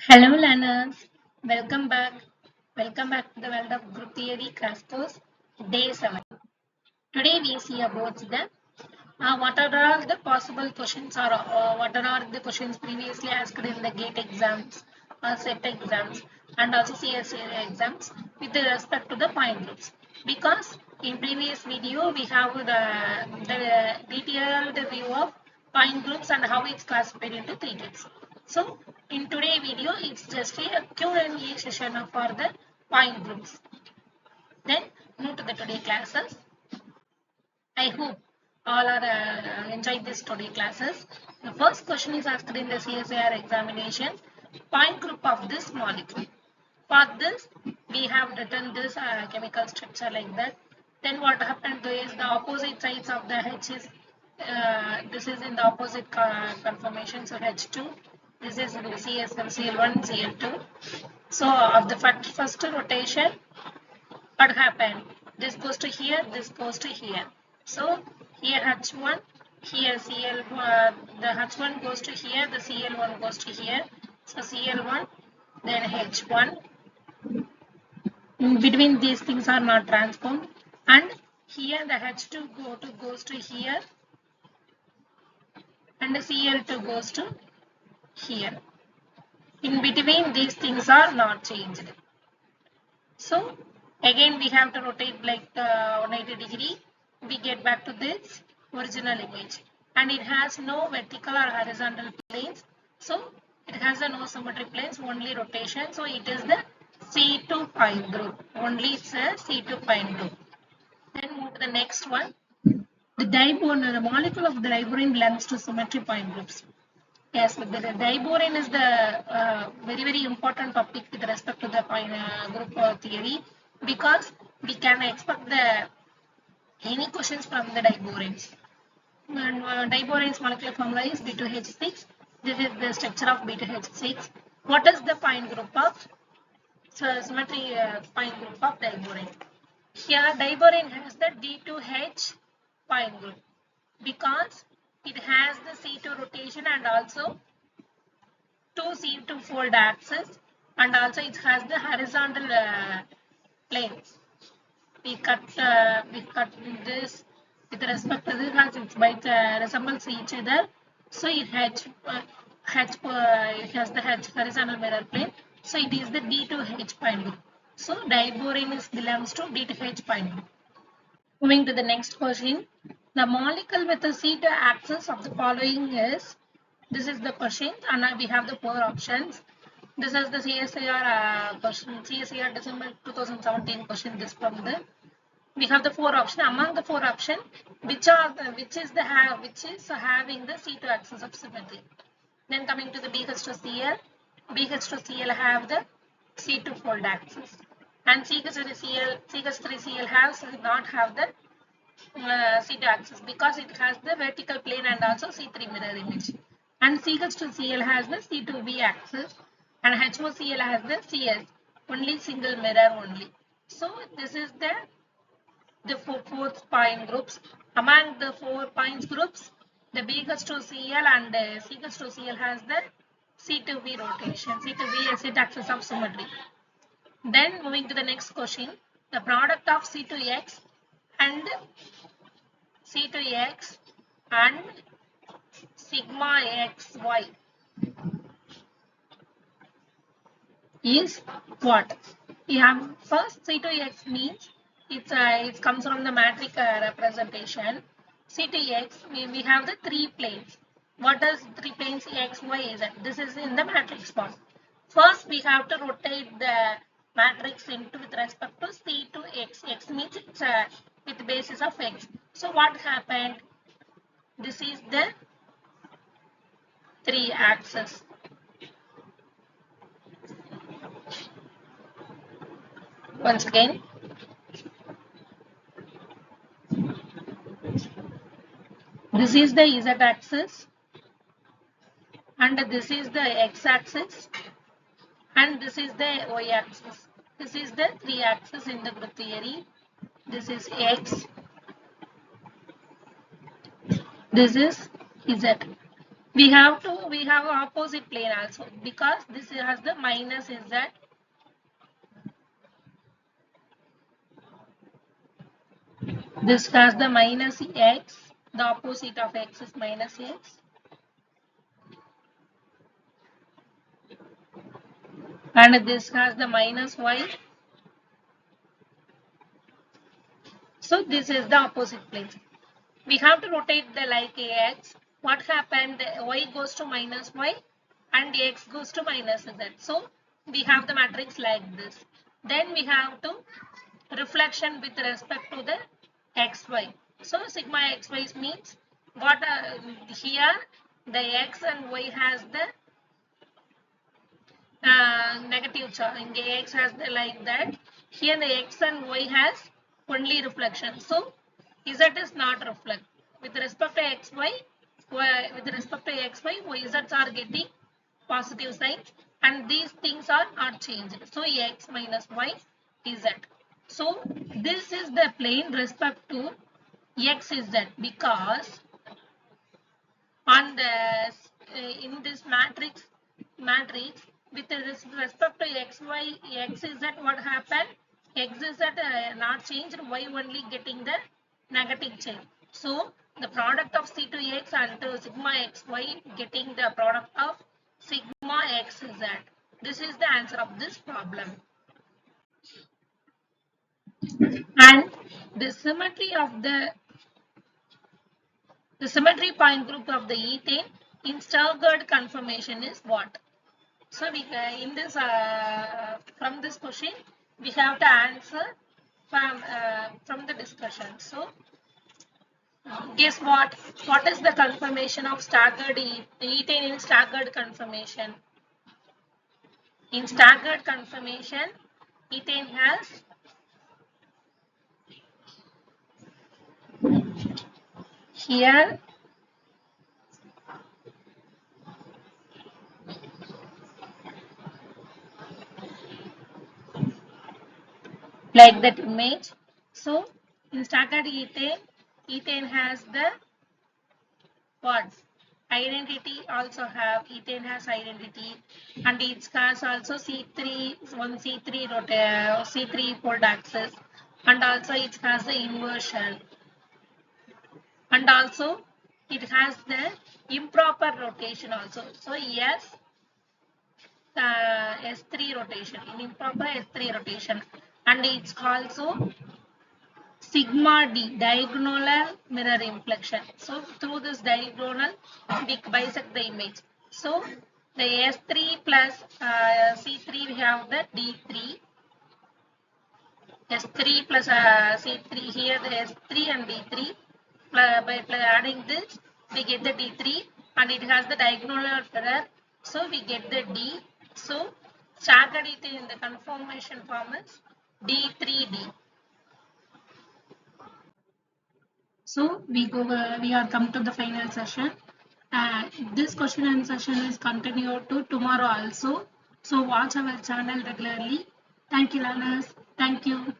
Hello learners, welcome back. Welcome back to the world of group theory crash course, day 7. Today we see about the what are all the possible questions or what are all the questions previously asked in the GATE exams, SET exams and also CSIR exams with respect to the point groups. Because in previous video we have the detailed view of point groups and how it's classified into three types. So in today's video it's just a Q&A session for the point groups. Then move to the today classes. I hope all are enjoying this today classes. The first question is asked in the CSIR examination. Point group of this molecule. For this, we have written this chemical structure like that. Then what happened is the opposite sides of the H is, this is in the opposite conformation, so H2. This is Cl1, Cl2. So of the first rotation, what happened? This goes to here, this goes to here. So here H1, here Cl, the H1 goes to here, the Cl1 goes to here. So Cl1, then H1. In between these things are not transformed. And here the H2 goes to here. And the Cl2 goes to here. In between these things are not changed. So again we have to rotate like 180 degree. We get back to this original image, and it has no vertical or horizontal planes, so it has no symmetry planes, only rotation. So it is the C2 point group, only it's a C2 point group. Then move to the next one. The molecule of the diborane belongs to symmetry point groups. Yes, the diborane is the very important topic with respect to the group theory, because we can expect any questions from the diboranes. And diborane's molecular formula is B2H6. This is the structure of B2H6. What is the point group of symmetry point group of diborane? Here diborane has the D2H point group because it has the C2 rotation and also two C2 fold axis, and also it has the horizontal planes. We cut this with respect to this as it might resembles each other. So it has the horizontal mirror plane. So it is the D2H point group. So diborane belongs to D2H point group. Moving to the next question. The molecule with the C2 axis of the following is, this is the question, and we have the four options. This is the CSIR question, CSIR December 2017 question. This from the, we have the four options. Among the four options, which is having the C2 axis of symmetry. Then coming to the BH2Cl, BH2Cl have the C2 fold axis, and CH3Cl has not have the C2 axis because it has the vertical plane and also C3 mirror image. And CH2Cl has the C2V axis, and HOCl has the CS, only single mirror only. So this is the four point groups. Among the 4 point groups, the BH2Cl and CH2Cl has the C2V rotation, C2V is axis of symmetry. Then moving to the next question, the product of C2X and sigma XY is what? Yeah, first C2X means it comes from the matrix representation. C2X, we have the 3 planes. What does 3 planes X, Y, Z? This is in the matrix form. First, we have to rotate the matrix into with respect to C2X. X means it's with the basis of X. So what happened? This is the 3 axis. Once again, this is the Z axis, and this is the X axis, and this is the Y axis. This is the 3 axis in the group theory. This is X, this is Z. We have opposite plane also, because this has the minus z. This has the minus x. The opposite of x is minus x. And this has the minus y. So this is the opposite plane. We have to rotate the like ax. What happened? The y goes to minus y and x goes to minus z. So we have the matrix like this. Then we have to reflection with respect to the xy. So sigma xy means what here the x and y has the negative charge. In x has the like that. Here the x and y has only reflection. So z is not reflect. With respect to xy, yz's are getting positive signs, and these things are not changed. So x minus y z. So this is the plane respect to x z, because on the in this matrix with respect to x y x z, what happened? X z not changed, y only getting the negative change. So the product of c to x and to sigma xy getting the product of sigma xz. This is the answer of this problem. And the symmetry of the symmetry point group of the ethane in staggered conformation is what? So we in this from this question we have to answer from the discussion. So guess what? What is the conformation of staggered ethane in staggered conformation? In staggered conformation, ethane has here like that image. So in staggered ethane has the what? Identity also have, ethane has identity, and its has also C3 C3 fold axis, and also it has the inversion, and also it has the improper rotation also. So yes, S3 rotation, in improper S3 rotation, and it's also sigma d, diagonal mirror inflection. So through this diagonal we bisect the image. So the S3 plus C3 we have the D3, S3 plus C3, here the S3 and D3, by adding this we get the D3, and it has the diagonal mirror, so we get the D. So staggered ethane in the conformation form is D3D. So we are come to the final session. This question and session is continued to tomorrow also. So watch our channel regularly. Thank you, learners. Thank you.